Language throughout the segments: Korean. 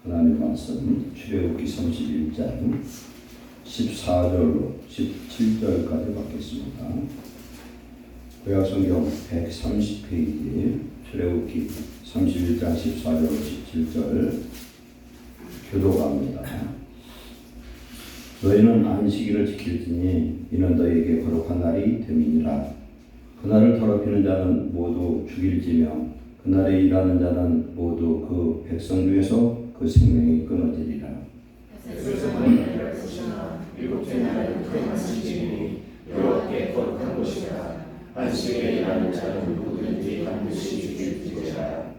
하나님 말씀 출애굽기 31장 14절로 17절까지 받겠습니다. 구약성경 130페이지 출애굽기 31장 14절로 17절 교도가입니다. 너희는 안식일을 지킬지니 이는 너희에게 거룩한 날이 됨이니라. 그날을 더럽히는 자는 모두 죽일지며 그날에 일하는 자는 모두 그 백성 중에서 그 생명이 끊어지리라. 일곱째 날은 그 안식일이니 여호와께 거룩한 것이라. 안식일에 일하는 자는 누구든지 반드시 죽일지니라.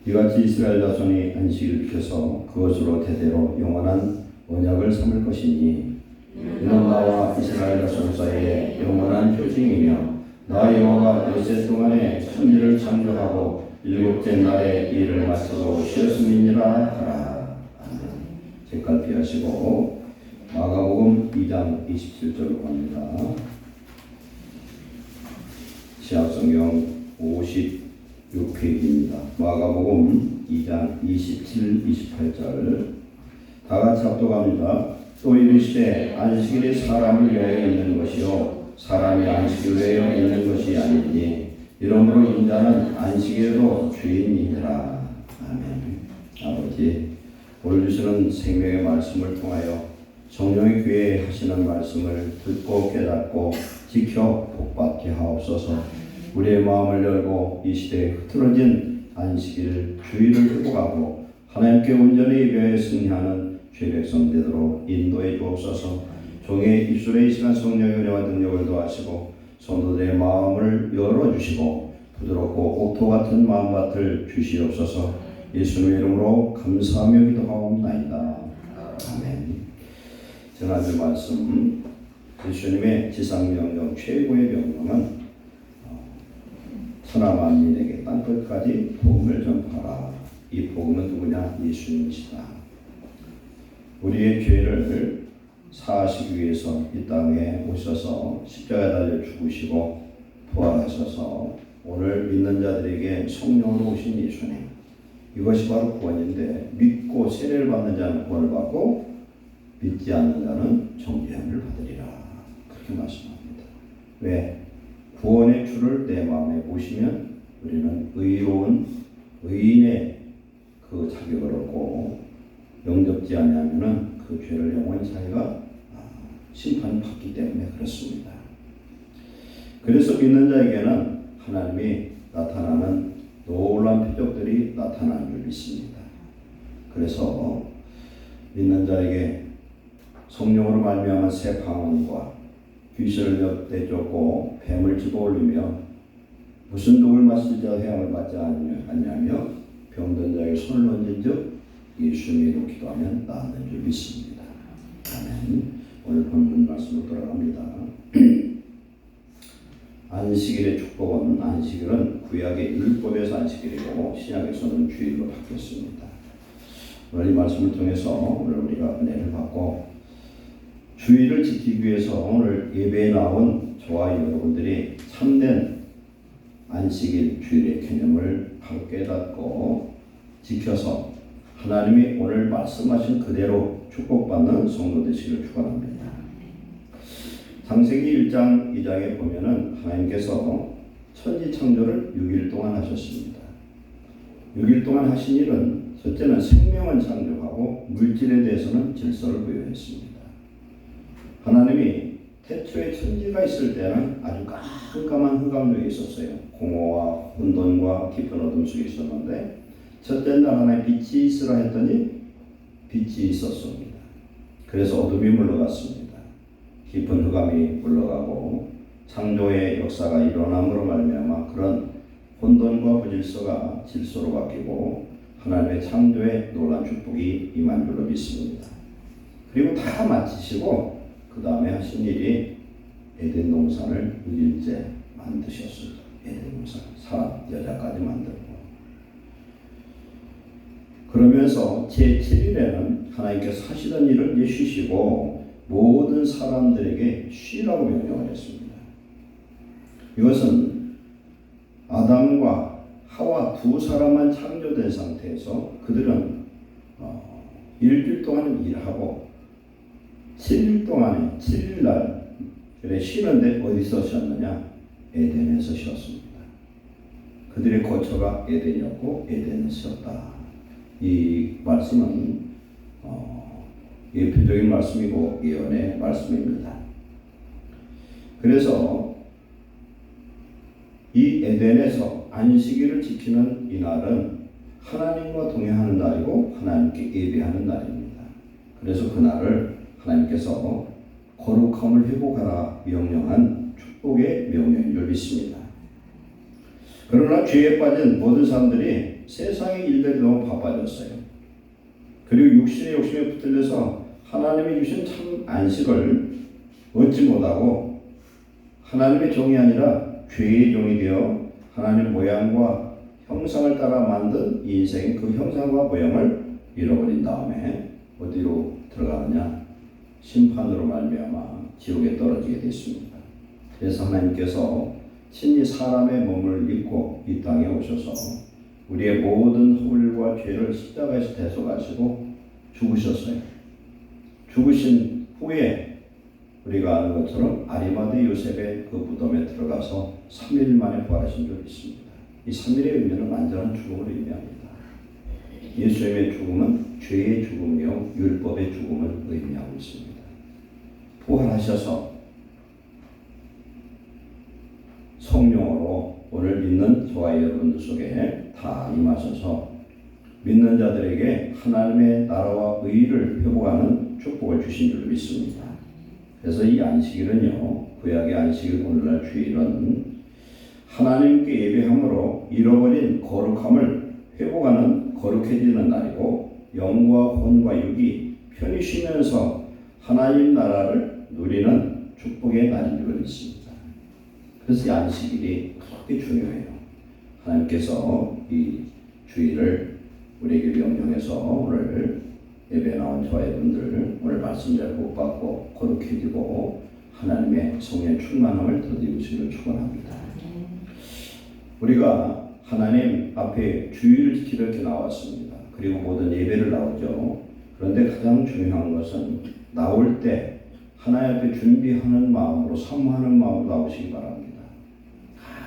이같이 이스라엘 자손이 안식일을 지켜서 그것으로 대대로 영원한 언약을 삼을 것이니 이는 나와 이스라엘 자손 사이에 영원한 표징이며 나 여호와가 엿새 동안에 천지를 창조하고 일곱째 날에 일을 마치고 쉬었음이니라 하라. 아멘. 책갈 피하시고 마가복음 2장 27절로 갑니다. 시약성경 56페이지입니다. 마가복음 2장 27, 28절 다같이 합독합니다. 또 이르시되 안식일이 사람을 위하여 있는 것이요 사람이 안식을 위하여 있는 것이 아니니 이러므로 인자는 안식일에도 주인이니라. 아멘. 아버지, 오늘 주시는 생명의 말씀을 통하여 성령의 교회에 하시는 말씀을 듣고 깨닫고 지켜 복받게 하옵소서. 우리의 마음을 열고 이 시대에 흐트러진 안식일 주의를 회복하고 하나님께 온전히 예배에 승리하는 죄 백성 되도록 인도해 주옵소서. 종의 입술에 이 시간 성령의 은혜와 능력을 더하시고 성도들의 마음을 열어주시고 부드럽고 옥토 같은 마음밭을 주시옵소서. 예수님의 이름으로 감사하며 기도하옵나이다. 아멘. 지난주 말씀 예수님의 지상명령 최고의 명령은 천하 만민에게 땅끝까지 복음을 전파하라. 이 복음은 누구냐? 예수님이시다. 우리의 죄를 사하시기 위해서 이 땅에 오셔서 십자가에 달려 죽으시고 부활하셔서 오늘 믿는 자들에게 성령으로 오신 예수님, 이것이 바로 구원인데 믿고 세례를 받는 자는 구원을 받고 믿지 않는 자는 정죄함을 받으리라. 그렇게 말씀합니다. 왜? 구원의 주를 내 마음에 모시면 우리는 의로운 의인의 그 자격을 얻고 영접지 아니하면은 그 죄를 영원히 자기가 심판받기 때문에 그렇습니다. 그래서 믿는 자에게는 하나님이 나타나는 놀라운 표적들이 나타나는 줄 믿습니다. 그래서 믿는 자에게 성령으로 말미암은 새 방언과 귀신을 내쫓고 뱀을 집어올리며 무슨 독을 마실 자 해함을 받지 않냐며 병든 자에게 손을 얹은 즉 예수님으로 기도하면 낫는 줄 믿습니다. 아멘. 오늘 본문 말씀으로 돌아갑니다. 안식일의 축복은 안식일은 구약의 율법에서 안식일이고 신약에서는 주일로 바뀌었습니다. 오늘 이 말씀을 통해서 오늘 우리가 은혜를 받고 주일을 지키기 위해서 오늘 예배에 나온 저와 여러분들이 참된 안식일 주일의 개념을 바로 깨닫고 지켜서 하나님이 오늘 말씀하신 그대로 축복받는 성도 되시기를 축원합니다. 창세기 1장 2장에 보면은 하나님께서 천지 창조를 6일 동안 하셨습니다. 6일 동안 하신 일은 첫째는 생명을 창조하고 물질에 대해서는 질서를 부여했습니다. 하나님이 태초에 천지가 있을 때는 아주 깜깜한 흑암속에 있었어요. 공허와 혼돈과 깊은 어둠 속에 있었는데 첫째 날 하나님 빛이 있으라 했더니 빛이 있었습니다. 그래서 어둠이 물러갔습니다. 깊은 흑암이 물러가고 창조의 역사가 일어남으로 말미암아 그런 혼돈과 부질서가 질서로 바뀌고 하나님의 창조의 놀라운 축복이 임한 줄로 믿습니다. 그리고 다 마치시고 그 다음에 하신 일이 에덴 동산을 6일째 만드셨습니다. 에덴 동산 사람 여자까지 만들고 그러면서 제7일에는 하나님께서 하시던 일을 이제 쉬시고 모든 사람들에게 쉬라고 명령을 했습니다. 이것은 아담과 하와 두 사람만 창조된 상태에서 그들은 일주일 동안 일하고 7일 동안에 7일 날 그래 쉬는데 어디서 쉬었느냐? 에덴에서 쉬었습니다. 그들의 거처가 에덴이었고 에덴에서 쉬었다. 이 말씀은 예표적인 말씀이고 예언의 말씀입니다. 그래서 이 에덴에서 안식일을 지키는 이 날은 하나님과 동행하는 날이고 하나님께 예배하는 날입니다. 그래서 그 날을 하나님께서 거룩함을 회복하라 명령한 축복의 명령인 줄 믿습니다. 그러나 죄에 빠진 모든 사람들이 세상의 일들이 너무 바빠졌어요. 그리고 육신의 욕심에 붙들려서 하나님이 주신 참 안식을 얻지 못하고 하나님의 종이 아니라 죄의 종이 되어 하나님의 모양과 형상을 따라 만든 이 인생의 그 형상과 모양을 잃어버린 다음에 어디로 들어가느냐? 심판으로 말미암아 지옥에 떨어지게 됐습니다. 그래서 하나님께서 친히 사람의 몸을 입고 이 땅에 오셔서 우리의 모든 허물과 죄를 십자가에서 대속하시고 죽으셨어요. 죽으신 후에 우리가 아는 것처럼 아리마대 요셉의 그 무덤에 들어가서 3일 만에 부활하신 줄 믿습니다. 이 3일의 의미는 완전한 죽음을 의미합니다. 예수님의 죽음은 죄의 죽음이요 율법의 죽음을 의미하고 있습니다. 부활하셔서 성령으로 오늘 믿는 저와 여러분들 속에 다 임하셔서 믿는 자들에게 하나님의 나라와 의를 회복하는 축복을 주신 줄 믿습니다. 그래서 이 안식일은요, 구약의 안식일 오늘날 주일은 하나님께 예배함으로 잃어버린 거룩함을 회복하는 거룩해지는 날이고 영과 혼과 육이 편히 쉬면서 하나님 나라를 누리는 축복의 날인 줄 믿습니다. 그래서 이 안식일이 그렇게 중요해요. 하나님께서 이 주일을 우리에게 명령해서 오늘 예배에 나온 저와 여러분들 오늘 말씀 잘 못 받고 거룩해지고 하나님의 성령의 충만함을 더디우시기를 축원합니다. 우리가 하나님 앞에 주일을 지키러 이렇게 나왔습니다. 그리고 모든 예배를 나오죠. 그런데 가장 중요한 것은 나올 때 하나님 앞에 준비하는 마음으로 사모하는 마음으로 나오시기 바랍니다.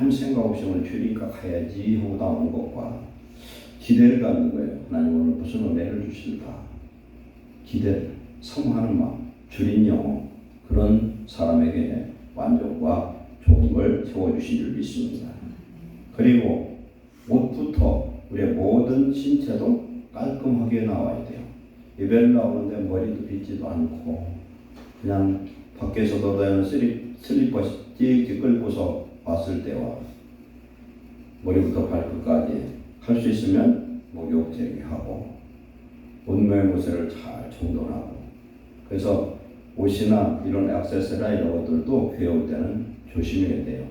아무 생각 없이 오늘 주일이니까 가야지 하고 나오는 것과 기대를 갖는 거예요. 하나님 오늘 무슨 은혜를 주실까? 기대를 사모하는 마음, 주린요 그런 사람에게 완전과 좋은 걸 세워주신 줄 믿습니다. 그리고 옷부터 우리의 모든 신체도 깔끔하게 나와야 돼요. 예배를 나오는데 머리도 빗지도 않고 그냥 밖에서 돌아다니는 슬리퍼 찌릿 끌고서 왔을 때와 머리부터 발끝까지 할 수 있으면 목욕제기하고 옷모양 옷을 잘 정돈하고 그래서 옷이나 이런 액세서리나 이런 것들도 배울 때는 조심해야 돼요.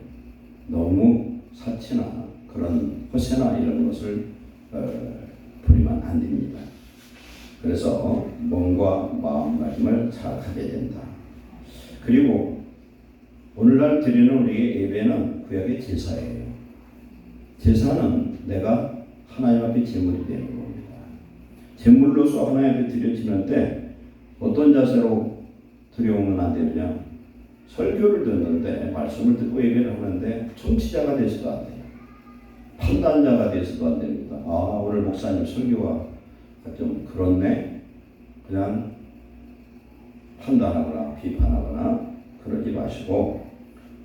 너무 사치나 그런 허세나 이런 것을 부리면 안 됩니다. 그래서 몸과 마음가짐을 잘 가져야 된다. 그리고 오늘날 드리는 우리의 예배는 구약의 제사예요. 제사는 내가 하나님 앞에 제물이 되는 겁니다. 제물로서 하나님 앞에 드려지는 때 어떤 자세로 드려오면 안 되느냐? 설교를 듣는데 말씀을 듣고 예배를 하는데 청취자가 되어서도 안 돼요. 판단자가 되어서도 안 됩니다. 아 오늘 목사님 설교가 좀 그렇네. 그냥 판단하거나 비판하거나 그러지 마시고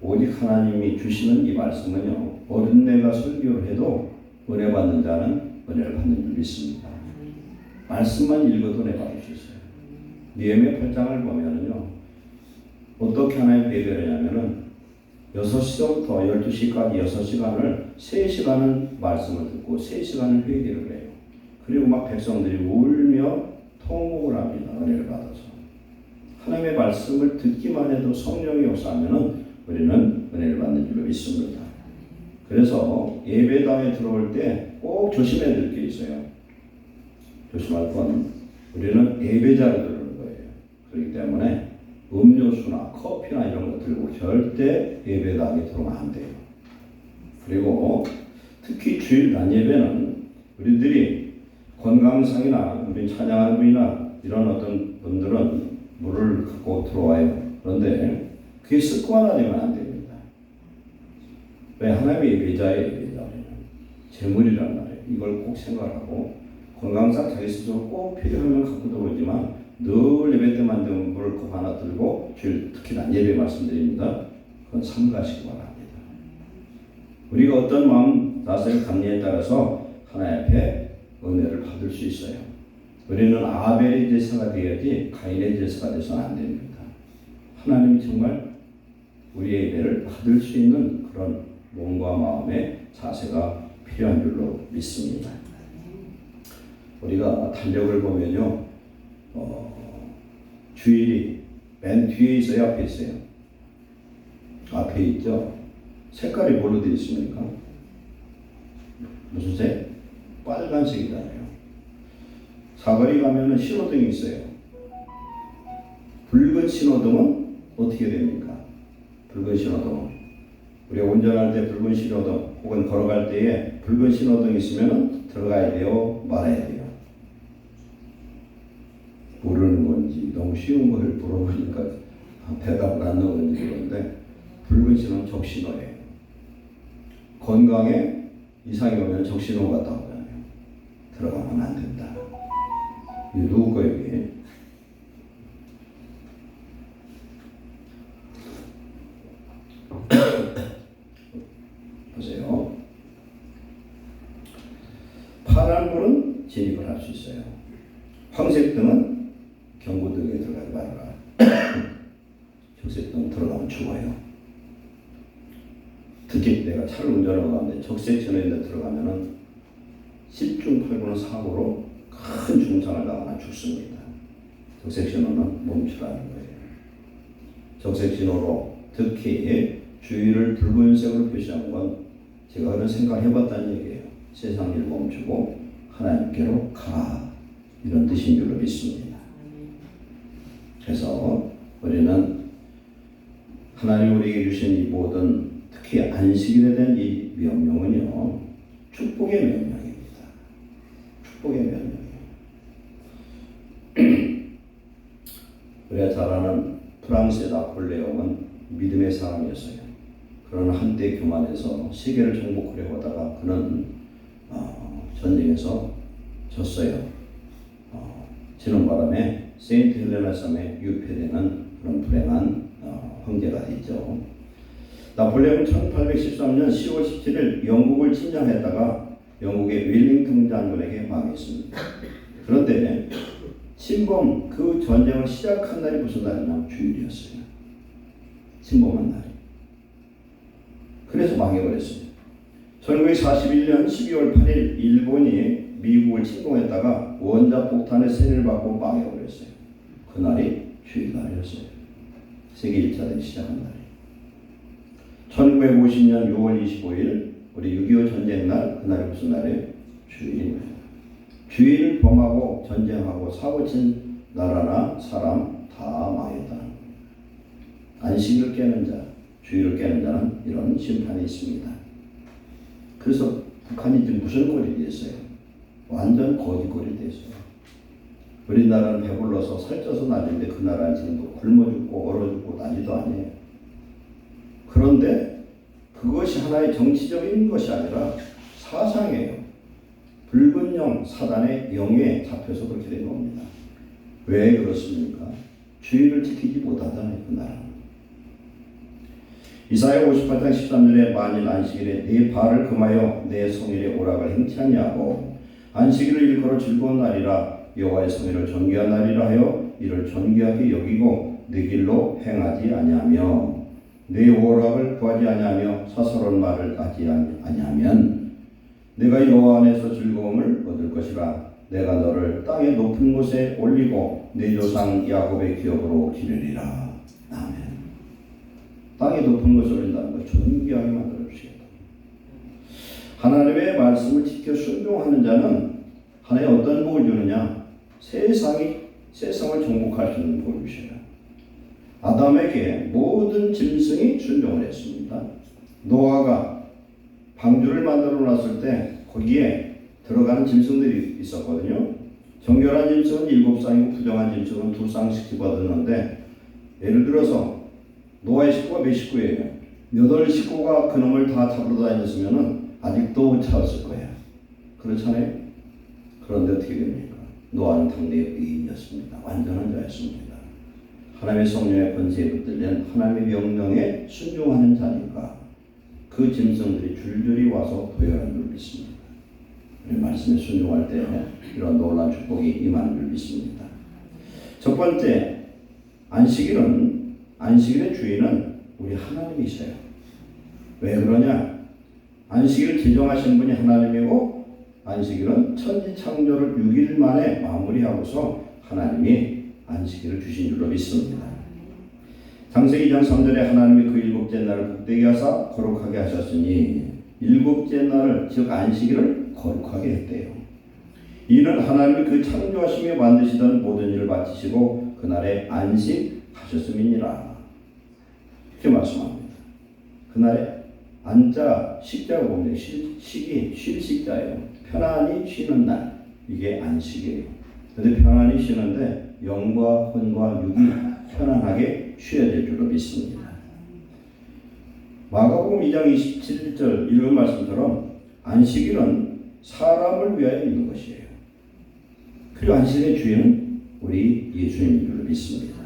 오직 하나님이 주시는 이 말씀은요 어른내가 설교를 해도 은혜 받는 자는 은혜를 받는 줄 믿습니다. 말씀만 읽어도 은혜 받을 수 있어요. 니에미야 8장을 보면은요 어떻게 하나님 예배를 하냐면은 6시부터 12시까지 6시간을 3시간은 말씀을 듣고 3시간은 회개를 해요. 그리고 막 백성들이 울며 통곡을 합니다. 은혜를 받아서. 하나님의 말씀을 듣기만 해도 성령이 역사하면은 우리는 은혜를 받는 줄로 믿습니다. 그래서 예배당에 들어올 때 꼭 조심해야 될 게 있어요. 조심할 건 우리는 예배자로 들어오는 거예요. 그렇기 때문에 음료수나 커피나 이런 거 들고 절대 예배당에 들어오면 안 돼요. 그리고 특히 주일 낮 예배는 우리들이 건강상이나 우리 찬양하는 분이나 이런 어떤 분들은 물을 갖고 들어와요. 그런데 그게 습관화되면 안 됩니다. 왜? 하나님의 예배자예요. 예배자는 재물이란 말이에요. 이걸 꼭 생각하고 건강상 자기 스스로 꼭 필요하면 갖고 들어오지만 늘 예배 때만 되면 물을 컵 하나 들고 주일 특히 난 예배 말씀드립니다. 그건 삼가시기 바랍니다. 우리가 어떤 마음 자세를 갖느냐에 따라서 하나님 앞에 은혜를 받을 수 있어요. 우리는 아벨의 제사가 되어야지 가인의 제사가 돼서는 안 됩니다. 하나님이 정말 우리의 예배를 받을 수 있는 그런 몸과 마음의 자세가 필요한 줄로 믿습니다. 우리가 달력을 보면요, 주일이 맨 뒤에 있어요, 앞에 있어요? 앞에 있죠. 색깔이 뭘로 되어 있습니까? 무슨 색? 빨간색이잖아요. 사거리 가면은 신호등이 있어요. 붉은 신호등은 어떻게 됩니까? 붉은 신호등은 우리가 운전할 때 붉은 신호등 혹은 걸어갈 때에 붉은 신호등이 있으면 들어가야 돼요? 말아야 돼요? 모르는 건지 너무 쉬운 걸 물어보니까 대답을 안 나오는지 그런데 붉은 신호는 적신호예요. 건강에 이상이 오면 적신호가 나오잖아요. 들어가면 안 된다. 이게 누구 거예요, 이게? 보세요. 파란불은 진입을 할 수 있어요. 황색등은 경고등에 들어가지 말아라. 적색등 들어가면 죽어요. 특히 내가 차를 운전하고 가는데 적색신호에 들어가면은 10중 8구는 사고로 큰 중상을 당하나 죽습니다. 적색신호는 멈추라는 거예요. 적색신호로 특히 주위를 붉은색으로 표시한 건 제가 그런 생각을 해봤다는 얘기예요. 세상 일 멈추고 하나님께로 가, 이런 뜻인 줄로 믿습니다. 그래서 우리는 하나님 우리에게 주신 이 모든 특히 안식일에 대한 이 명령은요, 축복의 명령입니다. 축복의 명령이에요. 우리가 잘 아는 프랑스의 나폴레옹은 믿음의 사람이었어요. 그러나 한때 교만해서 세계를 정복하려고 하다가 그는 전쟁에서 졌어요. 지는 바람에 세인트 헬레나 섬에 유폐되는 그런 불행한 황제가 됐죠. 나폴레옹은 1813년 10월 17일 영국을 침략했다가 영국의 웰링턴 장군에게 망했습니다. 그런데 침범 그 전쟁을 시작한 날이 무슨 날이냐? 주일이었어요. 침범한 날이. 그래서 망해버렸어요. 1941년 12월 8일 일본이 미국을 침공했다가 원자폭탄의 세례를 받고 망해버렸어요. 그날이 주일날이었어요. 세계 1차대전이 시작한 날이. 1950년 6월 25일 우리 6.25 전쟁 날, 그날이 무슨 날이에요? 주일입니다. 주일을 범하고 전쟁하고 사고친 나라나 사람 다 망했다는 거예요. 안식을 깨는 자, 주일을 깨는 자는 이런 심판이 있습니다. 그래서 북한이 지금 무슨 꼴이 됐어요? 완전 거지 꼴이 됐어요. 우리나라는 배불러서 살쪄서 난리인데 그 나라는 지금 굶어 죽고 얼어 죽고 난리도 아니에요. 그런데 그것이 하나의 정치적인 것이 아니라 사상이에요. 붉은 영, 사단의 영에 잡혀서 그렇게 된 겁니다. 왜 그렇습니까? 주의를 지키지 못하잖아요, 그 나라는. 이사야 58장 13절에 만일 안식일에 네 발을 금하여 내 성일에 오락을 행치 않냐고, 안식일을 일컬어 즐거운 날이라 여호와의 성일을 존귀한 날이라 하여 이를 존귀하게 여기고 내 길로 행하지 아니하며 내 오락을 구하지 아니하며 사사로운 말을 하지 아니하면 내가 여호와 안에서 즐거움을 얻을 것이라. 내가 너를 땅의 높은 곳에 올리고 내 조상 야곱의 기업으로 기르리라. 아멘. 땅의 높은 곳에 올린다는 걸 존귀하게 만들어 주시겠다. 하나님의 말씀을 지켜 순종하는 자는 하나님 어떤 복을 주느냐? 세상을 정복할 수 있는 복을 주셔요. 아담에게 모든 짐승이 순종을 했습니다. 노아가 방주를 만들어 놨을 때 거기에 들어가는 짐승들이 있었거든요. 정결한 짐승은 7쌍이고 부정한 짐승은 2쌍씩 집어넣는데, 예를 들어서 노아의 식구가 몇 식구예요? 8식구가 그놈을 다 잡으러 다녔으면 아직도 차였을 거예요. 그렇잖아요. 그런데 어떻게 됩니까? 노아는 당대의 의인이었습니다. 완전한 자였습니다. 하나님의 성령의 권세에 붙들린 하나님의 명령에 순종하는 자니까 그 짐승들이 줄줄이 와서 도열한 줄 믿습니다. 말씀에 순종할 때 이런 놀라운 축복이 임하는 줄 믿습니다. 첫 번째, 안식일의 주인은 우리 하나님이세요. 왜 그러냐? 안식일을 지정하신 분이 하나님이고, 안식일은 천지 창조를 6일 만에 마무리하고서 하나님이 안식일을 주신 줄로 믿습니다. 창세기 2장 3절에 하나님이 그 7째 날을 복되게 하사 거룩하게 하셨으니 7째 날을, 즉 안식일을 거룩하게 했대요. 이는 하나님이 그 창조하시며 만드시던 모든 일을 마치시고 그날에 안식하셨음이니라. 이렇게 말씀합니다. 그날에 안자, 식자가 보면 식이 쉴 식자예요. 편안히 쉬는 날, 이게 안식이에요. 그런데 편안히 쉬는데 영과 혼과 육이 편안하게 쉬어야 될 줄로 믿습니다. 마가복음 2장 27절 읽은 말씀처럼 안식일은 사람을 위하여 있는 것이에요. 그리고 안식일의 주인은 우리 예수님인 줄로 믿습니다.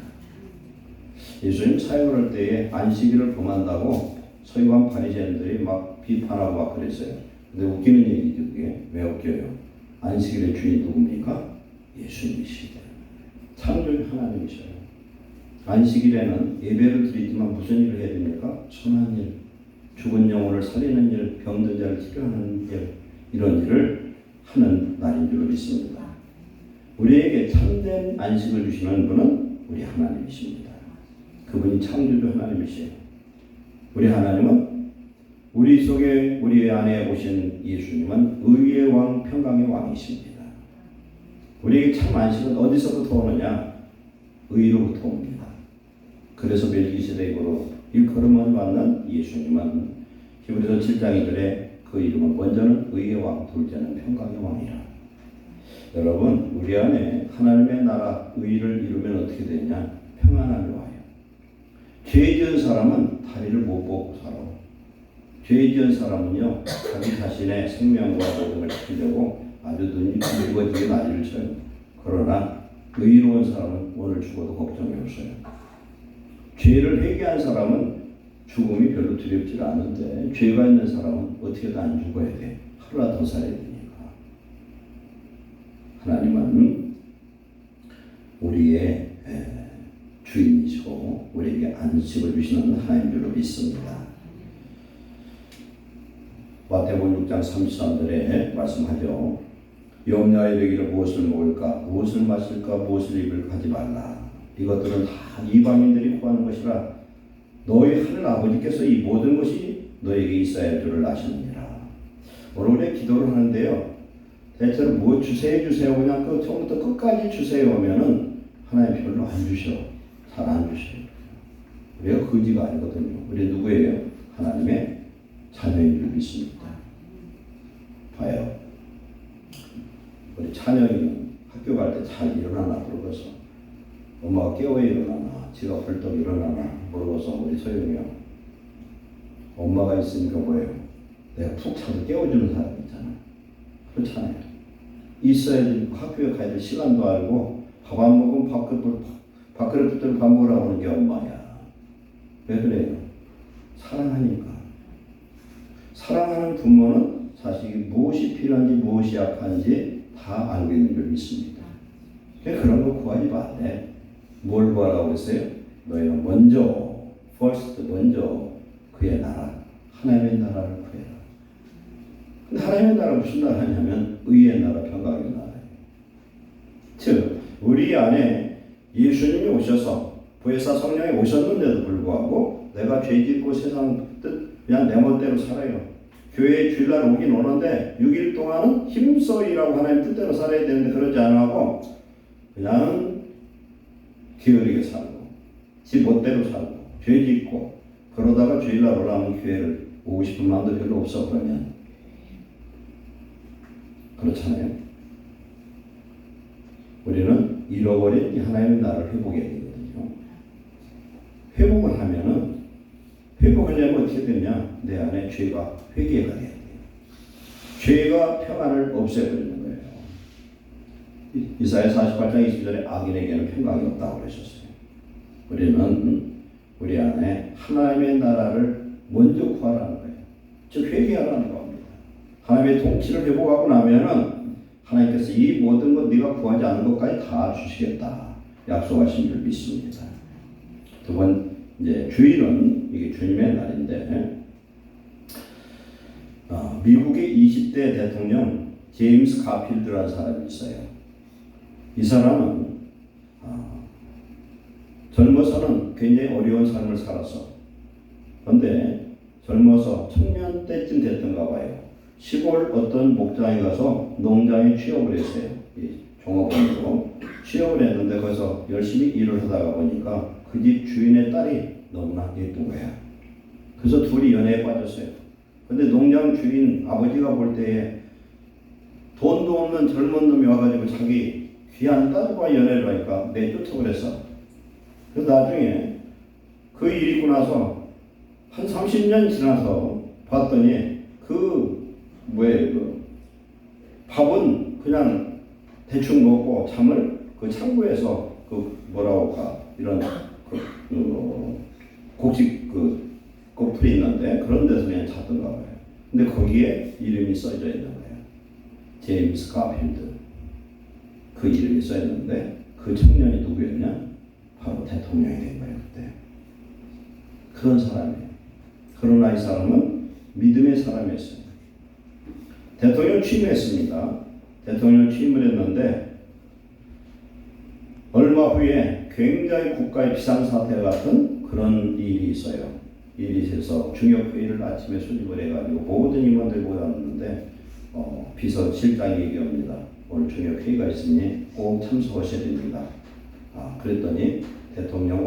예수님 사역을 할 때에 안식일을 범한다고 서기관 바리새인들이 막 비판하고 막 그랬어요. 근데 웃기는 얘기죠. 그게 왜 웃겨요? 안식일의 주인이 누굽니까? 예수님이시죠. 창조주 하나님이셔요. 안식일에는 예배를 드리지만 무슨 일을 해야 됩니까? 선한 일, 죽은 영혼을 살리는 일, 병든 자를 치료하는 일, 이런 일을 하는 날인 줄 믿습니다. 우리에게 참된 안식을 주시는 분은 우리 하나님이십니다. 그분이 창조주 하나님이세요. 우리 하나님은 우리 속에, 우리 안에 오신 예수님은 의의 왕, 평강의 왕이십니다. 우리에게 참 안식은 어디서부터 오느냐? 의로부터 옵니다. 그래서 멜기세덱으로 일컬음을 받는 예수님은 히브리서 7장 2절에 그 이름은 먼저는 의의 왕, 둘째는 평강의 왕이라. 여러분, 우리 안에 하나님의 나라 의를 이루면 어떻게 되냐? 평안함이 와요. 죄 지은 사람은 다리를 못 뽑고 살아. 죄 지은 사람은요, 자기 자신의 생명과 모든 걸 지키려고 아주 눈이 붉어지게 난리를 쳐요. 그러나 의로운 사람은 오늘 죽어도 걱정이 없어요. 죄를 회개한 사람은 죽음이 별로 두렵지 않은데, 죄가 있는 사람은 어떻게든 안 죽어야 돼. 하루라도 더 살아야 되니까. 하나님은 우리의 주인이시고 우리에게 안식을 주시는 하나님인 줄로 믿습니다. 마태복음 6장 33절에 말씀하죠. 염려하여 이르기를 무엇을 먹을까, 무엇을 마실까, 무엇을 입을까 하지 말라. 이것들은 다 이방인들이 구하는 것이라 너희 하늘 아버지께서 이 모든 것이 너에게 있어야 할 줄을 아시느니라. 오늘 우리 기도를 하는데요, 대체로 뭐 주세요 그냥 그 처음부터 끝까지 주세요 하면은 하나님 별로 안 주셔. 잘 안 주셔요. 우리가 거지가 아니거든요. 우리 누구예요? 하나님의 자녀인 줄 믿습니다. 봐요. 우리 자녀는 학교 갈 때 잘 일어나나 모르겠어. 엄마가 깨워 일어나나, 지가 벌떡 일어나나 모르겠어. 우리 소영이요. 엄마가 있으니까 뭐예요? 내가 푹 자도 깨워주는 사람 있잖아. 그렇잖아요. 있어야지 학교에 가야 될 시간도 알고, 밥 안 먹으면 밥그릇 붙들고 밥 먹으라고 하는 게 엄마야. 왜 그래요? 사랑하니까. 사랑하는 부모는 자식이 무엇이 필요한지 무엇이 약한지 다 알고 있는 줄 믿습니다. 그런 거 구하지 말래. 뭘 구하라고 했어요? 너희가 먼저 먼저 그의 나라, 하나님의 나라를 구해라. 근데 하나님의 나라 무슨 나라냐면 의의 나라, 평강의 나라예요. 즉 우리 안에 예수님이 오셔서 보혜사 성령이 오셨는데도 불구하고 내가 죄 짓고 세상 뜻 그냥 내 멋대로 살아요. 교회에 주일날 오긴 오는데 6일 동안은 힘써 일하고 하나님 뜻대로 살아야 되는데 그러지 않고 그냥 게으르게 살고 지 멋대로 살고 죄 짓고 그러다가 주일날 올라오면 교회를 오고 싶은 마음도 별로 없어. 그러면 그렇잖아요. 우리는 잃어버린 이 하나님의 나라를 회복해야 되거든요. 회복을 하면은 회복하려면 어떻게 되냐? 내 안에 죄가 회개가 돼야 돼요. 죄가 평안을 없애버리는 거예요. 이사야 48장 20절에 악인에게는 평강이 없다고 그러셨어요. 우리는 우리 안에 하나님의 나라를 먼저 구하라는 거예요. 즉 회개하라는 겁니다. 하나님의 통치를 회복하고 나면은 하나님께서 이 모든 것 네가 구하지 않은 것까지 다 주시겠다 약속하신 줄 믿습니다. 두 번 이제 주일은 이게 주님의 날인데 미국의 20대 대통령 제임스 가필드라는 사람이 있어요. 이 사람은 젊어서는 굉장히 어려운 삶을 살았어. 그런데 젊어서 청년 때쯤 됐던가 봐요. 시골 어떤 목장에 가서 농장에 취업을 했어요. 종업원으로 취업을 했는데 거기서 열심히 일을 하다가 보니까 그 집 주인의 딸이 너무나 예쁜 거야. 그래서 둘이 연애에 빠졌어요. 근데 농장 주인 아버지가 볼 때에 돈도 없는 젊은 놈이 와가지고 자기 귀한 딸과 연애를 하니까 내쫓아 그랬어. 그래서 나중에 그 일이 있고 나서 한 30년 지나서 봤더니 그 밥은 그냥 대충 먹고 잠을 그 창고에서 뭐라고 할까 이런 곡식 거풀이 있는데 그런 데서 그냥 잤던가 봐요. 근데 거기에 이름이 써져 있는 거예요. 제임스 가필드. 그 이름이 써 있는데 그 청년이 누구였냐? 바로 대통령이 된 거예요. 그때. 그런 사람이에요. 그러나 이 사람은 믿음의 사람이었어요. 대통령 취임했습니다. 대통령 취임을 했는데 얼마 후에 굉장히 국가의 비상사태 같은 그런 일이 있어요. 일이 있어서 중요회의를 아침에 소집을 해가지고 모든 임원들이 모였는데 비서실장이 얘기합니다. 오늘 중요회의가 있으니 꼭 참석하셔야 됩니다. 그랬더니 대통령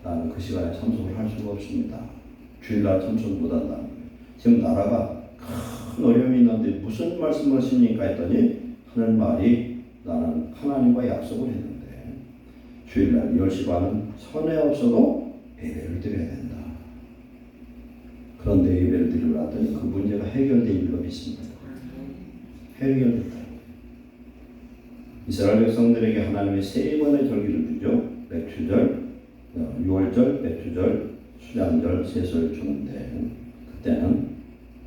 나는 그 시간에 참석을 할 수가 없습니다. 주일날 참석 못한다는 거예요. 지금 나라가 큰 어려움이 있는데 무슨 말씀을 하십니까 했더니 하는 말이 나는 하나님과 약속을 했는데 주일날 10시 반은 선회 없어도 예배를 드려야 된다. 그런데 예배를 드리고 났더니 그 문제가 해결된 줄로 믿습니다. 해결됐다. 이스라엘 백성들에게 하나님의 세 번의 절기를 주죠. 맥추절, 유월절, 맥추절, 수장절, 세설 주는데 그때는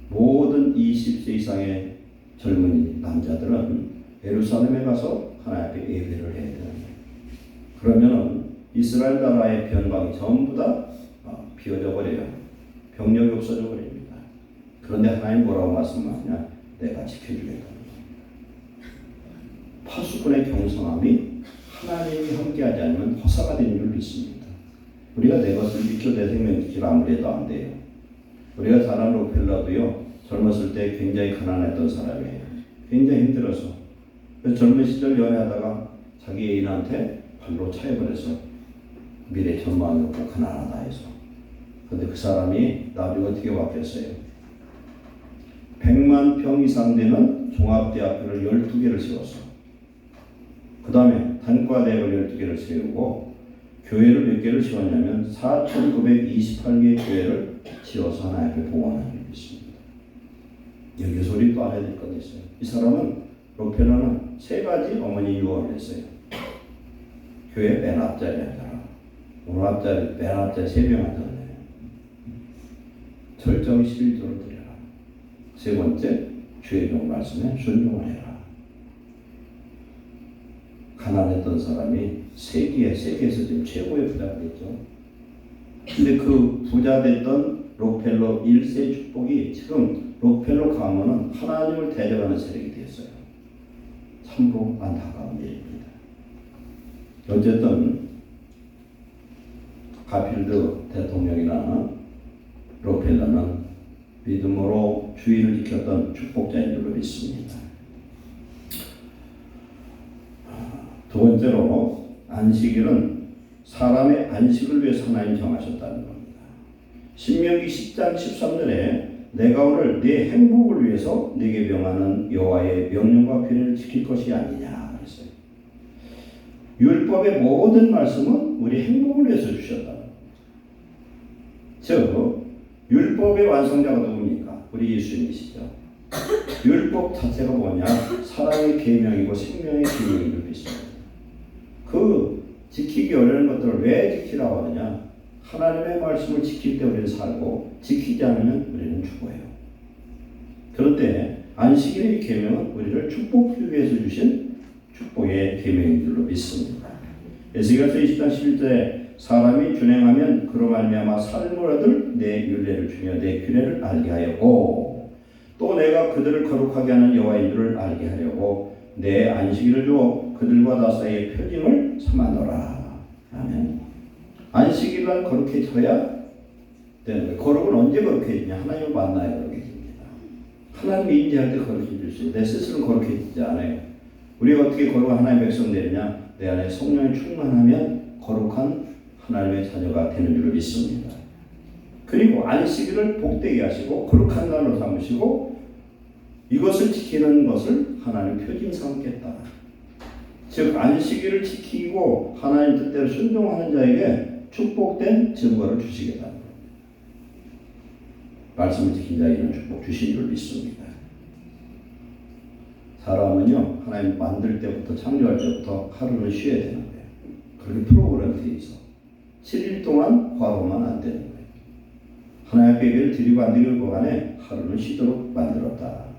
모든 20세 이상의 젊은이 남자들은 예루살렘에 가서 하나님 앞에 예배를 해야 되는 거예요. 그러면은 이스라엘 나라의 변방이 전부 다 비워져 버려요. 병력이 없어져 버립니다. 그런데 하나님 뭐라고 말씀하냐? 내가 지켜주겠다. 파수꾼의 경성함이 하나님이 함께하지 않으면 허사가 되는 줄 믿습니다. 우리가 내 것을 지켜 내 생명 지키라 아무래도 안 돼요. 우리가 잘 아는 록펠러도요. 젊었을 때 굉장히 가난했던 사람이에요. 굉장히 힘들어서 젊은 시절 연애하다가 자기 애인한테 발로 차여버려서 미래 전망이 없고 가난하다 해서. 그런데 그 사람이 나중에 어떻게 바뀌었어요? 100만 평 이상 되는 종합대학교를 12개를 세웠어. 그 다음에 단과대학을 12개를 세우고 교회를 몇 개를 세웠냐면 4,928개의 교회를 지어서 하나님 앞에 봉헌하는 일이 있습니다. 여기서 우리 또 알아야 될 건 있어요. 이 사람은 록펠러는 3가지 어머니 유언을 했어요. 교회 맨 앞자리 앉아라. 오늘 앞자리 맨 앞자리 3명 앉았네. 절정히 11조를 드려라. 3번째 주의 종 말씀에 순종을 해라. 가난했던 사람이 세계에서 지금 최고의 부자가 됐죠. 근데 그 부자 됐던 록펠러 1세 축복이 지금 록펠러 가문은 하나님을 대적하는 세력이 됐어요. 참으로 안타까운 일입니다. 어쨌든 가필드 대통령이나 록펠러는 믿음으로 주의를 지켰던 축복자인 줄로 믿습니다. 두 번째로 안식일은 사람의 안식을 위해서 하나님 정하셨다는 겁니다. 신명기 10장 13절에 내가 오늘 네 행복을 위해서 네게 명하는 여호와의 명령과 규례를 지킬 것이 아니냐 그랬어요. 율법의 모든 말씀은 우리 행복을 위해서 주셨다. 즉 율법의 완성자가 누굽니까? 우리 예수님이시죠. 율법 자체가 뭐냐? 사랑의 계명이고 생명의 계명임을 믿습니다. 그 지키기 어려운 것들을 왜 지키라고 하느냐? 하나님의 말씀을 지킬 때 우리는 살고 지키지 않으면 우리는 죽어요. 그런데 안식일의 계명은 우리를 축복하기 위해서 주신 축복의 계명인 줄로 믿습니다. 에스겔서 20장 11절에 사람이 준행하면 그로 말미암아 삶을 얻을 내 율례를 주며 내 규례를 알게 하였고 또 내가 그들을 거룩하게 하는 여호와인 줄을 알게 하려고 내 안식일을 주어 그들과 나 사이의 표징을 삼아노라. 아멘. 안식일날 거룩해져야 되는 거예요. 거룩은 언제 거룩해지냐? 하나님을 만나야 거룩해집니다. 하나님이 인지할 때 거룩해질 수 있어요. 내 스스로는 거룩해지지 않아요. 우리가 어떻게 거룩한 하나님의 백성 되느냐? 내 안에 성령이 충만하면 거룩한 하나님의 자녀가 되는 줄 믿습니다. 그리고 안식일을 복되게 하시고 거룩한 날로 삼으시고 이것을 지키는 것을 하나님 표징 삼겠다. 즉 안식일을 지키고 하나님 뜻대로 순종하는 자에게 축복된 증거를 주시겠다는 겁니다. 말씀을 지킨 자에게는 축복 주신 줄 믿습니다. 사람은요 하나님 만들 때부터 창조할 때부터 하루는 쉬어야 되는 거예요. 그렇게 프로그램 되어 있어. 7일 동안 과로만 안 되는 거예요. 하나님 앞에 예배를 드리고 안 드리고 간에 하루는 쉬도록 만들었다.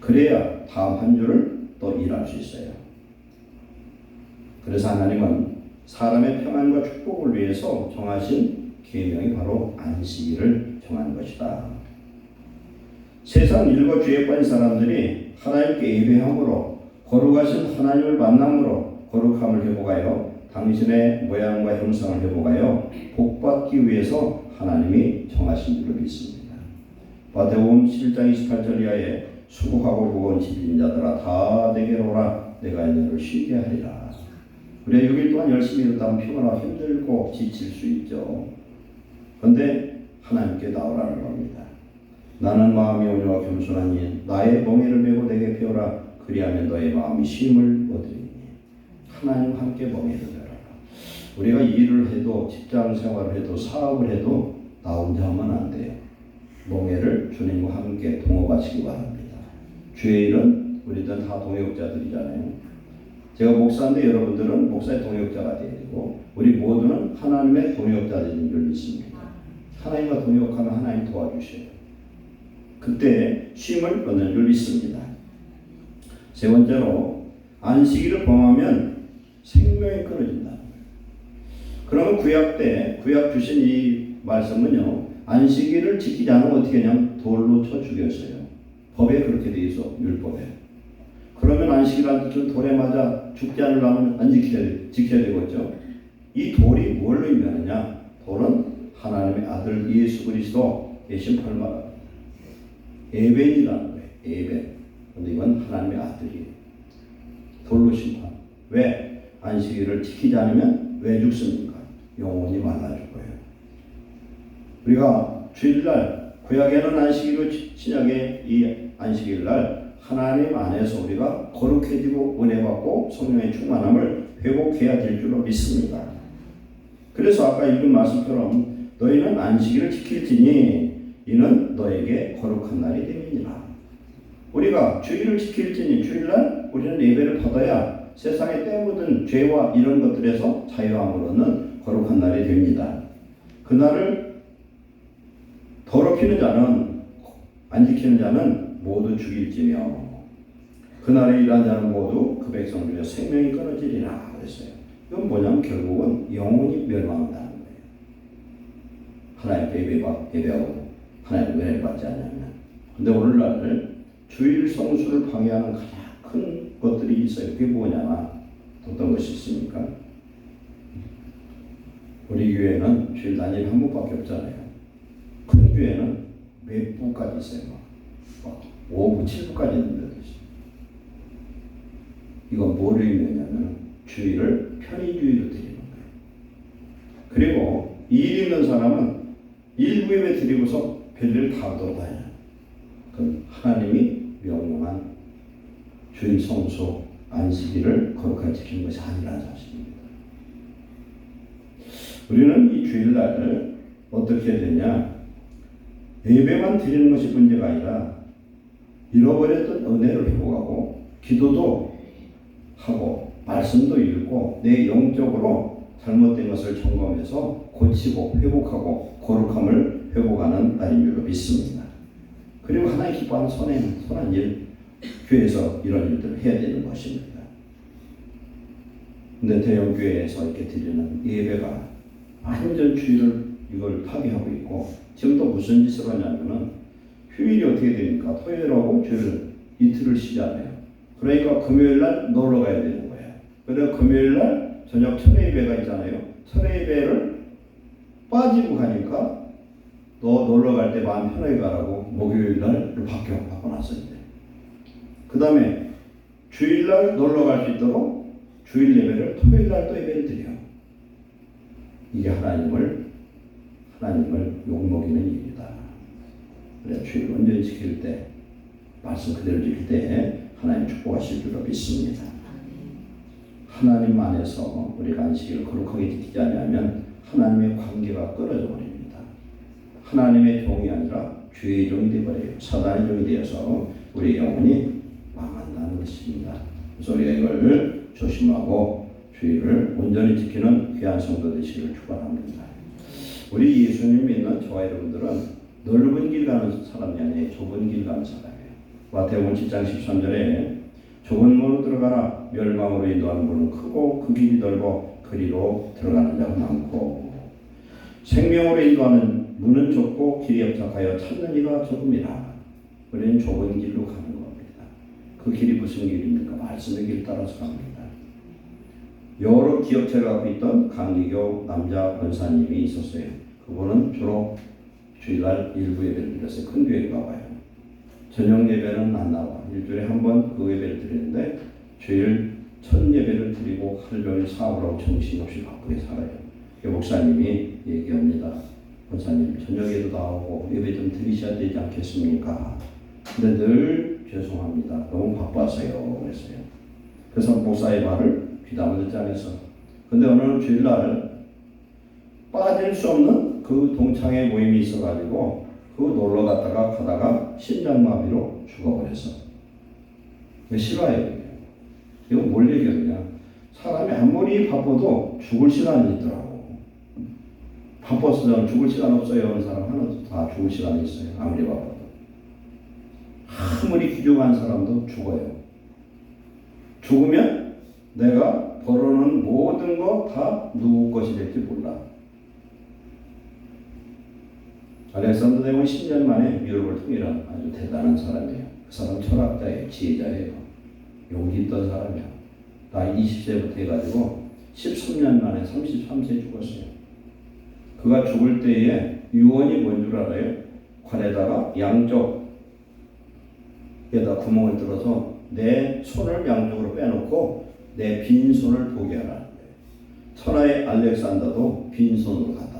그래야 다음 한 주를 또 일할 수 있어요. 그래서 하나님은 사람의 평안과 축복을 위해서 정하신 계명이 바로 안식일을 정한 것이다. 세상 일과 죄에 빠진 사람들이 하나님께 예배함으로 거룩하신 하나님을 만남으로 거룩함을 회복하여 당신의 모양과 형상을 회복하여 복받기 위해서 하나님이 정하신 줄로 믿습니다. 마태복음 11장 28절 이하에 수고하고 무거운 짐진 자들아 다 내게로 오라 내가 너를 쉬게 하리라. 우리가 6일 동안 열심히 일하면 피곤하고 힘들고 지칠 수 있죠. 그런데 하나님께 나오라는 겁니다. 나는 마음이 온유하고 겸손하니 나의 멍에를 메고 내게 배우라 그리하면 너의 마음이 쉼을 얻으리니. 하나님 함께 멍에를 메라. 우리가 일을 해도 직장 생활을 해도 사업을 해도 나 혼자 하면 안 돼요. 멍에를 주님과 함께 동업하시기 바랍니다. 주의 일은 우리들은 다 동역자들이잖아요. 제가 목사인데 여러분들은 목사의 동역자가 되야 되고 우리 모두는 하나님의 동역자들인 줄 믿습니다. 하나님과 동역하면 하나님 도와주셔요. 그때 쉼을 얻는 줄 믿습니다. 세 번째로 안식일을 범하면 생명이 끊어진다. 그러면 구약 주신 이 말씀은요 안식일을 지키지 않으면 어떻게 하냐면 돌로 쳐 죽였어요. 법에 그렇게 돼 있어. 율법에. 그러면 안식일한테 저 돌에 맞아 죽지 않으려면 안 지켜야 되겠죠. 이 돌이 뭘 의미하느냐? 돌은 하나님의 아들 예수 그리스도 예심판을 말합니다. 에벤이라는 거예요. 에벤. 근데 이건 하나님의 아들이에요. 돌로 심판. 왜? 안식일을 지키지 않으면 왜 죽습니까? 영원히 말라 죽어요. 우리가 주일날 구약에는 안식일로 신약의 이 안식일날 하나님 안에서 우리가 거룩해지고 은혜받고 성령의 충만함을 회복해야 될 줄로 믿습니다. 그래서 아까 읽은 말씀처럼 너희는 안식일을 지킬지니 이는 너에게 거룩한 날이 됨이니라. 우리가 주일을 지킬지니 주일날 우리는 예배를 받아야 세상에 때묻은 죄와 이런 것들에서 자유함을 얻는 거룩한 날이 됩니다. 그날을 더럽히는 자는 안 지키는 자는 모두 죽일지며 그날에 일한 자는 모두 그 백성 중에 생명이 끊어지리라 그랬어요. 이건 뭐냐면 결국은 영혼이 멸망한다는 거예요. 하나님께 예배하고 하나님 은혜를 받지 않냐면. 근데 오늘날 주일 성수를 방해하는 가장 큰 것들이 있어요. 그게 뭐냐? 어떤 것이 있습니까? 우리 교회는 주일 단일 한 번밖에 없잖아요. 큰 교회는 몇 부까지 있어요. 막 5부, 7부까지 있는 데도 있어요. 이건 뭐를 의미하냐면 주일을 편의주의로 드리는 거예요. 그리고 일 있는 사람은 일부 예배 드리고서 별일 다 돌아다녀요. 그럼 하나님이 명령한 주일 성수 안식일을 거룩하게 지키는 것이 아니라는 사실입니다. 우리는 이 주일날 어떻게 해야 되냐? 예배만 드리는 것이 문제가 아니라 잃어버렸던 은혜를 회복하고 기도도 하고 말씀도 읽고 내 영적으로 잘못된 것을 점검해서 고치고 회복하고 거룩함을 회복하는 날인 줄로 믿습니다. 그리고 하나님 기뻐하는 선한 일, 교회에서 이런 일들을 해야 되는 것입니다. 근데 대형교회에서 이렇게 드리는 예배가 완전 주일을 이걸 파괴하고 있고 지금 또 무슨 짓을 하냐면은 휴일이 어떻게 됩니까? 토요일하고 주일 이틀을 쉬잖아요. 그러니까 금요일날 놀러 가야 되는 거예요. 그래서 금요일날 저녁 철회예배가 있잖아요. 철회예배를 빠지고 가니까 너 놀러 갈 때 마음 편하게 가라고 목요일날 바꿔놨어요. 그 다음에 주일날 놀러 갈 수 있도록 주일 예배를 토요일날 또 예배를 드려요. 이게 하나님을 욕먹이는 일이다. 그래서 주일 온전히 지킬 때, 말씀 그대로 지킬 때 하나님 축복하실 줄로 믿습니다. 하나님 안에서 우리가 안식일을 거룩하게 지키지 않으면 하나님의 관계가 끊어져 버립니다. 하나님의 종이 아니라 죄의 종이 되어버려요. 사단의 종이 되어서 우리 영혼이 망한다는 것입니다. 그래서 우리가 이걸 조심하고 주일을 온전히 지키는 귀한 성도 되시기를 축원합니다. 우리 예수님 믿는 저와 여러분들은 넓은 길 가는 사람이 아니에요. 좁은 길 가는 사람이에요. 마태복음 7장 13절에 좁은 문으로 들어가라. 멸망으로 인도하는 문은 크고 그 길이 넓어 그리로 들어가는 자가 많고 생명으로 인도하는 문은 좁고 길이 협착하여 찾는 이가 적음이라. 우리는 좁은 길로 가는 겁니다. 그 길이 무슨 길입니까? 말씀의 길 따라서 갑니다. 여러 기업체를 갖고 있던 강리교 남자 권사님이 있었어요. 그분은 주로 주일날 일부 예배를 드렸어요. 큰 교회에 가봐요. 저녁 예배는 안 나와. 일주일에 한 번 그 예배를 드리는데 주일 첫 예배를 드리고 하루 종일 사업을 하고 정신없이 바쁘게 살아요. 목사님이 얘기합니다. 권사님 저녁에도 나오고 예배 좀 드리셔야 되지 않겠습니까? 근데 늘 죄송합니다. 너무 바빠서요. 그랬어요. 그래서 목사의 말을 귀담아 듣지 않았어. 근데 어느 주일날 빠질 수 없는 그 동창회 모임이 있어가지고 그 놀러 가다가 심장마비로 죽어버렸어. 실화예요. 이건 뭘 얘기하느냐? 사람이 아무리 바빠도 죽을 시간이 있더라고. 바빠서 죽을 시간 없어요 하는 사람 하나도 다 죽을 시간이 있어요. 아무리 바빠도. 아무리 귀중한 사람도 죽어요. 죽으면 내가 벌어놓은 모든 거 다 누구 것이 될지 몰라. 알렉산더 대공은 10년 만에 유럽을 통일한 아주 대단한 사람이에요. 그 사람 철학자예요. 지혜자예요. 용기 있던 사람이야. 나이 20세부터 해가지고 13년 만에 33세에 죽었어요. 그가 죽을 때에 유언이 뭔 줄 알아요? 관에다가 양쪽에다 구멍을 뚫어서 내 손을 양쪽으로 빼놓고 내 빈손을 보게 하라는 거예요. 천하의 알렉산더도 빈손으로 갔다.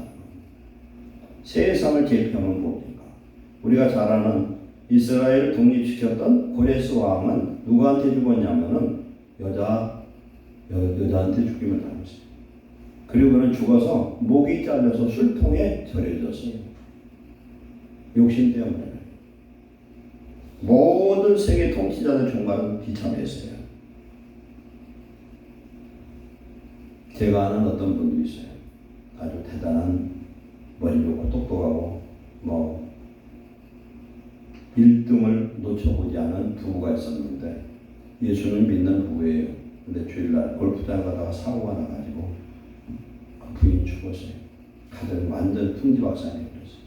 세상을 제패하면 뭡니까? 우리가 잘 아는 이스라엘을 독립시켰던 고레스 왕은 누구한테 죽었냐면은 여자한테 죽임을 당했어요. 그리고 그는 죽어서 목이 잘려서 술통에 절여졌어요. 욕심 때문에. 모든 세계 통치자들 종말은 비참했어요. 제가 아는 어떤 분도 있어요. 아주 대단한 머리 좋고 똑똑하고 1등을 놓쳐보지 않은 부부가 있었는데 예수는 믿는 부부예요. 근데 주일날 골프장 가다가 사고가 나가지고 그 부인이 죽었어요. 가정 완전 풍지박산이 그랬어요.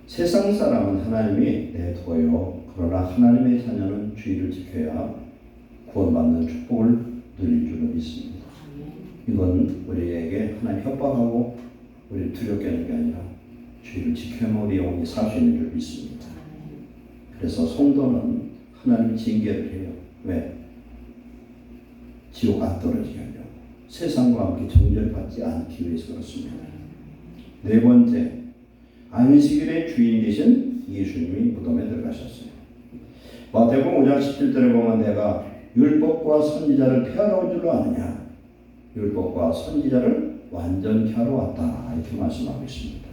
세상 사람은 하나님이 내둬요. 그러나 하나님의 자녀는 주의를 지켜야 구원받는 축복을 누릴 줄로 믿습니다. 이건 우리에게 하나님 협박하고 우리를 두렵게 하는 게 아니라 주의를 지켜야만 우리 영혼이 살 수 있는 줄 믿습니다. 그래서 성도는 하나님 징계를 해요. 왜? 지옥 안 떨어지게 하려고. 세상과 함께 정죄받지 않기 위해서 그렇습니다. 네 번째, 안식일의 주인 되신 예수님이 무덤에 들어가셨어요. 마태복음 5장 17절에 보면 내가 율법과 선지자를 폐하러 온 줄로 아느냐. 율법과 선지자를 완전히 하러 왔다. 이렇게 말씀하고 있습니다.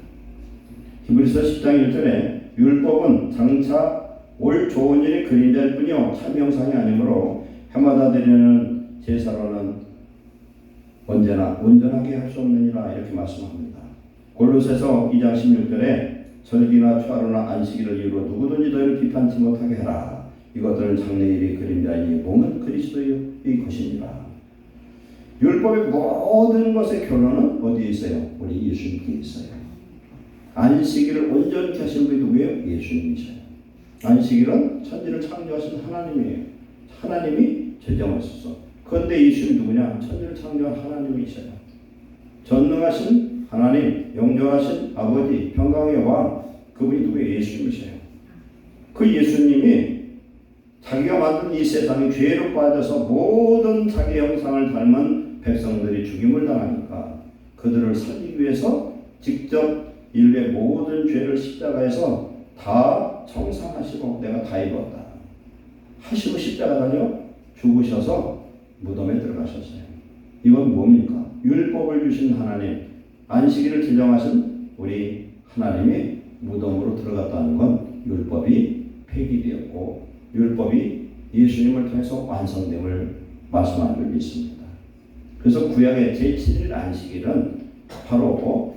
히브리서 10장 1절에 율법은 장차 올 좋은 일의 그림자일 뿐이요 참 형상이 아니므로 해마다 드리는 제사로는 언제나 온전하게 할 수 없느니라 이렇게 말씀합니다. 골로새서 2장 16절에 절기나 초하루나 안식일을 이유로 누구든지 너희를 비판치 못하게 하라. 이것들은 장래일의 그림자이니 몸은 그리스도의 것이니라. 율법의 모든 것의 결론은 어디에 있어요? 우리 예수님께 있어요. 안식일을 온전히 하신 분이 누구예요? 예수님이셔요. 안식일은 천지를 창조하신 하나님이에요. 하나님이 제정하셨어. 그런데 예수님 누구냐? 천지를 창조한 하나님이셔요. 전능하신 하나님, 영존하신 아버지, 평강의 왕, 그분이 누구예요? 예수님이셔요. 그 예수님이 자기가 만든 이 세상이 죄로 빠져서 모든 자기 형상을 닮은 백성들이 죽임을 당하니까 그들을 살리기 위해서 직접 인류의 모든 죄를 십자가에서 다 청산하시고 내가 다 입었다 하시고 십자가 달려 죽으셔서 무덤에 들어가셨어요. 이건 뭡니까? 율법을 주신 하나님, 안식일을 지정하신 우리 하나님이 무덤으로 들어갔다는 건 율법이 폐기되었고 율법이 예수님을 통해서 완성됨을 말씀한 줄 믿습니다. 그래서 구약의 제7일 안식일은 바로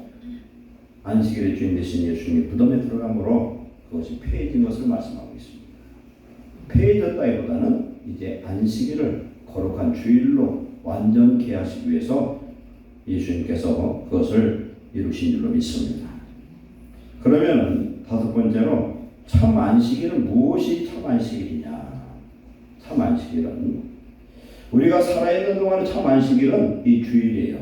안식일의 주인 되신 예수님이 무덤에 들어감으로 그것이 폐해진 것을 말씀하고 있습니다. 폐해졌다기보다는 이제 안식일을 거룩한 주일로 완전케 하시기 위해서 예수님께서 그것을 이루신 줄로 믿습니다. 그러면 다섯 번째로 참 안식일은 무엇이 참 안식일이냐? 참 안식일은 우리가 살아있는 동안 참 안식일은 이 주일이에요.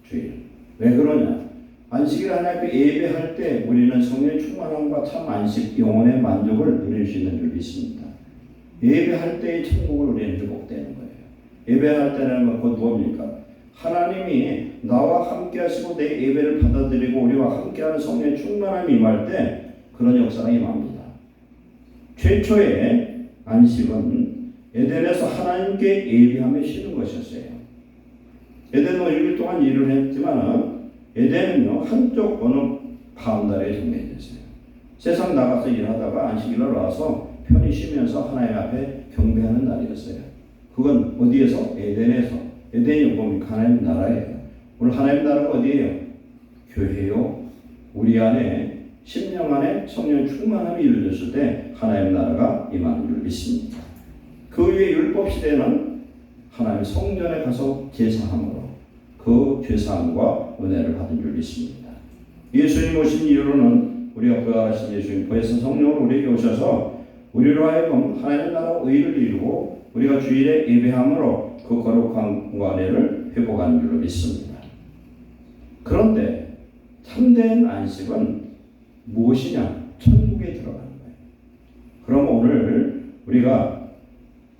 주일. 왜 그러냐? 안식일 하나님 앞에 예배할 때 우리는 성령의 충만함과 참 안식, 영혼의 만족을 누릴 수 있는 줄 믿습니다. 예배할 때의 천국을 우리는 회복되는 거예요. 예배할 때는 그것 뭡니까? 하나님이 나와 함께 하시고 내 예배를 받아들이고 우리와 함께하는 성령의 충만함이 임할 때 그런 역사가 임합니다. 최초의 안식은 에덴에서 하나님께 예배하며 쉬는 것이었어요. 에덴은 6일 동안 일을 했지만 에덴은요 한쪽 어느 바운다리에 정해졌어요. 세상 나가서 일하다가 안식일로 와서 편히 쉬면서 하나님 앞에 경배하는 날이었어요. 그건 어디에서? 에덴에서. 에덴이 뭡니까? 하나님 나라예요. 오늘 하나님 나라가 어디예요? 교회요. 우리 안에 심령 안에 성령 충만함이 이루어졌을 때 하나님 나라가 임하는 줄 믿습니다. 그 위에 율법 시대는 하나님 성전에 가서 제사함으로 그 죄사함과 은혜를 받은 줄 믿습니다. 예수님 오신 이후로는 우리가 부활하신 예수님 보혜사 성령으로 우리에게 오셔서 우리로 하여금 하나님 나라 의를 이루고 우리가 주일에 예배함으로 그 거룩한 관계를 회복하는 줄로 믿습니다. 그런데 참된 안식은 무엇이냐? 천국에 들어가는 거예요. 그럼 오늘 우리가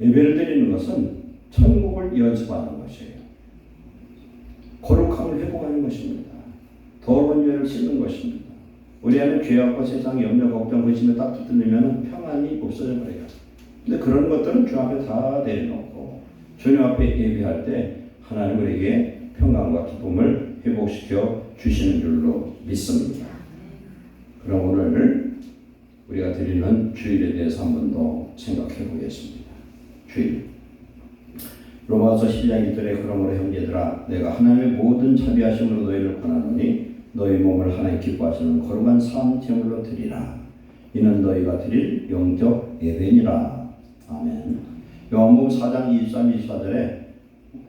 예배를 드리는 것은 천국을 연습하는 것이에요. 거룩함을 회복하는 것입니다. 더러운 죄를 씻는 것입니다. 우리 안에 죄악과 세상 염려, 걱정, 의심에 딱 붙들리면 평안이 없어져 버려요. 근데 그런 것들은 주 앞에 다 내려놓고 주님 앞에 예배할 때 하나님 우리에게 평강과 기쁨을 회복시켜 주시는 줄로 믿습니다. 그럼 오늘 우리가 드리는 주일에 대해서 한 번 더 생각해 보겠습니다. 주일. 로마서 12장 1절에 그러므로 형제들아 내가 하나님의 모든 자비하심으로 너희를 권하노니 너희 몸을 하나님 기뻐하시는 거룩한 산 제물로 드리라. 이는 너희가 드릴 영적 예배니라. 아멘. 요한복음 4장 23, 24절에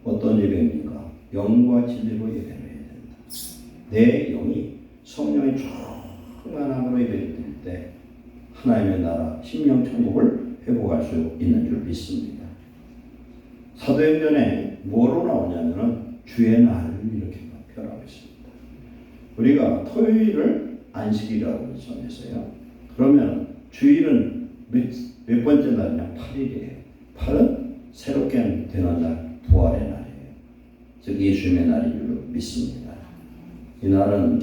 어떤 예배입니까? 영과 진리로 예배를 해야 된다. 내 영이 성령의 충만함으로 예배를 드릴 때 하나님의 나라 심령 천국을 회복할 수 있는 줄 믿습니다. 사도행전에 뭐로 나오냐면은 주의 날을 이렇게 표현하고 있습니다. 우리가 토요일을 안식일이라고 정했어요. 그러면 주일은 몇 번째 날이냐? 8일이에요. 8은 새롭게 되는 날, 부활의 날이에요. 즉 예수님의 날인 줄로 믿습니다. 이 날은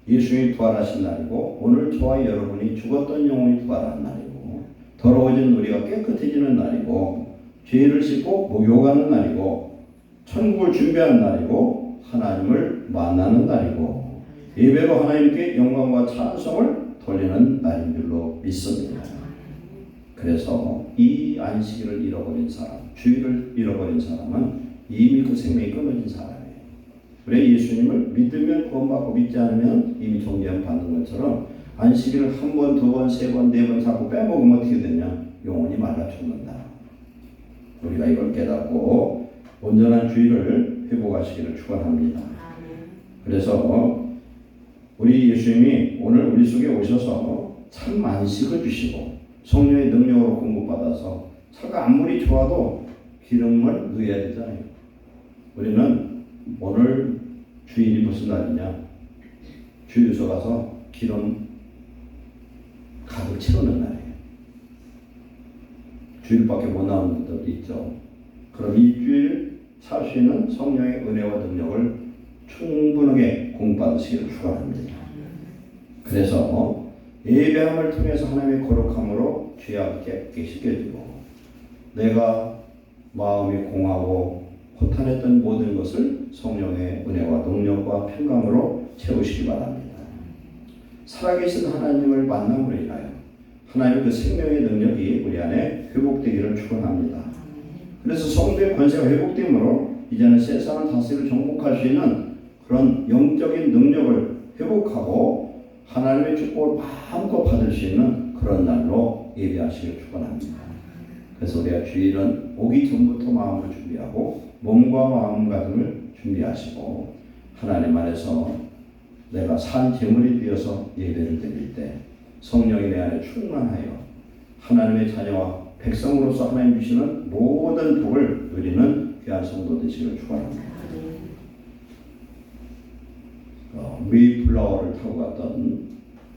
예수님이 부활하신 날이고 오늘 저와 여러분이 죽었던 영혼이 부활한 날이고 더러워진 우리가 깨끗해지는 날이고 죄를 씻고 목욕하는 날이고 천국을 준비하는 날이고 하나님을 만나는 날이고 예배로 하나님께 영광과 찬송을 돌리는 날인 줄로 믿습니다. 그래서 이 안식일을 잃어버린 사람, 주일을 잃어버린 사람은 이미 그 생명이 끊어진 사람이에요. 우리 예수님을 믿으면 구원받고 믿지 않으면 이미 정죄함 받는 것처럼 안식일을 한 번, 두 번, 세 번, 네 번 자꾸 빼먹으면 어떻게 되냐? 영혼이 말라 죽는다. 우리가 이걸 깨닫고 온전한 주일을 회복하시기를 축원합니다. 그래서 우리 예수님이 오늘 우리 속에 오셔서 참 안식을 주시고 성령의 능력으로 공급받아서 차가 아무리 좋아도 기름을 넣어야 되잖아요. 우리는 오늘 주일이 무슨 날이냐? 주유소 가서 기름 가득 채우는 날이에요. 주일밖에 못 나오는 분들도 있죠. 그럼 이 주일 살 수 있는 성령의 은혜와 능력을 충분하게 공부받으시기를 축원합니다. 그래서 예배함을 통해서 하나님의 거룩함으로 죄악 깨끗게 씻겨주고 내가 마음이 공하고 허탄했던 모든 것을 성령의 은혜와 능력과 평강으로 채우시기 바랍니다. 살아계신 하나님을 만남으로 인하여 하나님의 그 생명의 능력이 우리 안에 회복되기를 축원합니다. 그래서 성도의 권세가 회복됨으로 이제는 세상을 다스리고 정복할 수 있는 그런 영적인 능력을 회복하고 하나님의 축복을 마음껏 받을 수 있는 그런 날로 예배하시길 축원합니다. 그래서 우리가 주일은 오기 전부터 마음을 준비하고 몸과 마음가짐을 준비하시고 하나님 안에서 내가 산 제물이 되어서 예배를 드릴 때 성령이 내 안에 충만하여 하나님의 자녀와 백성으로서 하나님 주시는 모든 복을 누리는 귀한 성도 되시기를 축원합니다. 메이플라워를 타고 갔던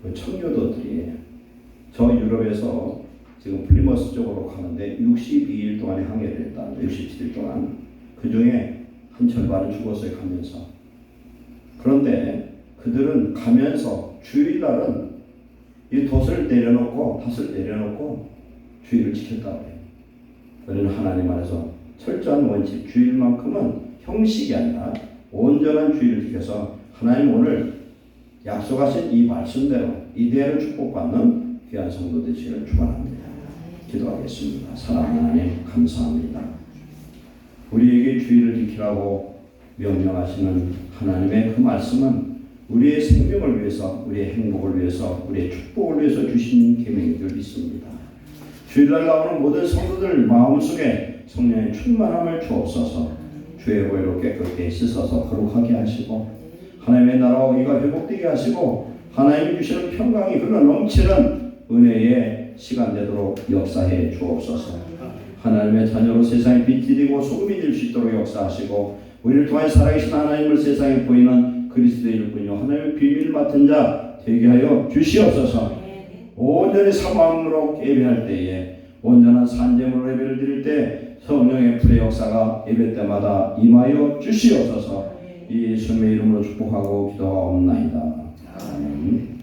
그 청교도들이 저 유럽에서 지금 플리머스 쪽으로 가는데 62일 동안의 항해를 했다. 67일 동안. 그 중에 한 절반은 죽었어요. 가면서. 그런데 그들은 가면서 주일날은 이 덫을 내려놓고 닷을 내려놓고 주일을 지켰다고 해요. 우리는 하나님 안에서 철저한 원칙, 주일만큼은 형식이 아니라 온전한 주일을 지켜서 하나님 오늘 약속하신 이 말씀대로 이대로 축복받는 귀한 성도 되시기를 축원합니다. 기도하겠습니다. 사랑하는 하나님 감사합니다. 우리에게 주일을 지키라고 명령하시는 하나님의 그 말씀은 우리의 생명을 위해서, 우리의 행복을 위해서, 우리의 축복을 위해서 주신 계명인 줄 믿습니다. 주일날 나오는 모든 성도들 마음속에 성령의 충만함을 주옵소서. 주의 보혈로 깨끗게 씻어서 거룩하게 하시고 하나님의 나라와 의가 회복되게 하시고 하나님이 주시는 평강이 흘러 넘치는 은혜의 시간 되도록 역사해 주옵소서. 하나님의 자녀로 세상에 빛이 되고 소금이 될 수 있도록 역사하시고 우리를 통해 살아계신 하나님을 세상에 보이는 그리스도의 일꾼이요 하나님의 비밀을 맡은 자 되게 하여 주시옵소서. 온전히 사모함으로 예배할 때에 온전한 산재물로 예배를 드릴 때 성령의 불의 역사가 예배 때마다 임하여 주시옵소서. 예수님의 이름으로 축복하고 기도하옵나이다. 아멘.